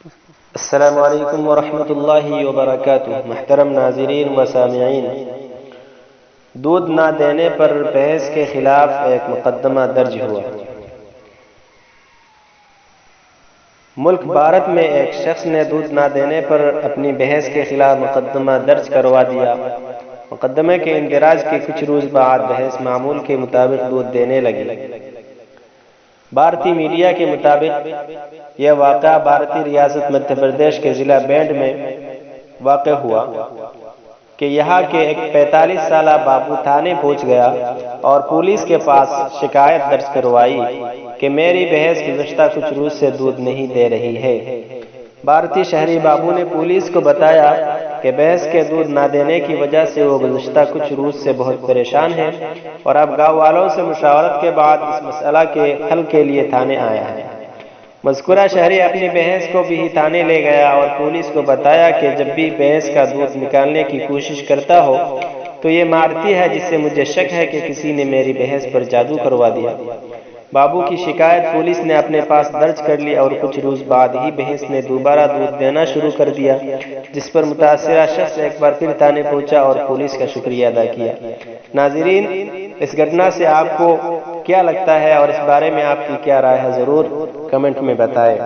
السلام علیکم ورحمۃ اللہ وبرکاتہ۔ محترم ناظرین و سامعین، دودھ نہ دینے پر بھینس کے خلاف ایک مقدمہ درج ہوا۔ ملک بھارت میں ایک شخص نے دودھ نہ دینے پر اپنی بھینس کے خلاف مقدمہ درج کروا دیا۔ مقدمے کے اندراج کے کچھ روز بعد بھینس معمول کے مطابق دودھ دینے لگی۔ بھارتی میڈیا کے مطابق یہ واقعہ بھارتی ریاست مدھیہ پردیش کے ضلع بینڈ میں واقع ہوا کہ یہاں کے ایک 45 سالہ بابو تھانے پہنچ گیا اور پولیس کے پاس شکایت درج کروائی کہ میری بھینس گزشتہ کچھ روز سے دودھ نہیں دے رہی ہے۔ بھارتی شہری بابو نے پولیس کو بتایا کہ بھینس کے دودھ نہ دینے کی وجہ سے وہ گزشتہ کچھ روز سے بہت پریشان ہے اور اب گاؤں والوں سے مشاورت کے بعد اس مسئلہ کے حل کے لیے تھانے آیا ہے۔ مذکورہ شہری اپنی بھینس کو بھی تھانے لے گیا اور پولیس کو بتایا کہ جب بھی بھینس کا دودھ نکالنے کی کوشش کرتا ہو تو یہ مارتی ہے، جس سے مجھے شک ہے کہ کسی نے میری بھینس پر جادو کروا دیا۔ بابو کی شکایت پولیس نے اپنے پاس درج کر لی اور کچھ روز بعد ہی بھینس نے دوبارہ دودھ دینا شروع کر دیا، جس پر متاثرہ شخص ایک بار پھر تھانے پہنچا اور پولیس کا شکریہ ادا کیا۔ ناظرین، اس گھٹنا سے آپ کو کیا لگتا ہے اور اس بارے میں آپ کی کیا رائے ہے، ضرور کمنٹ میں بتائیں۔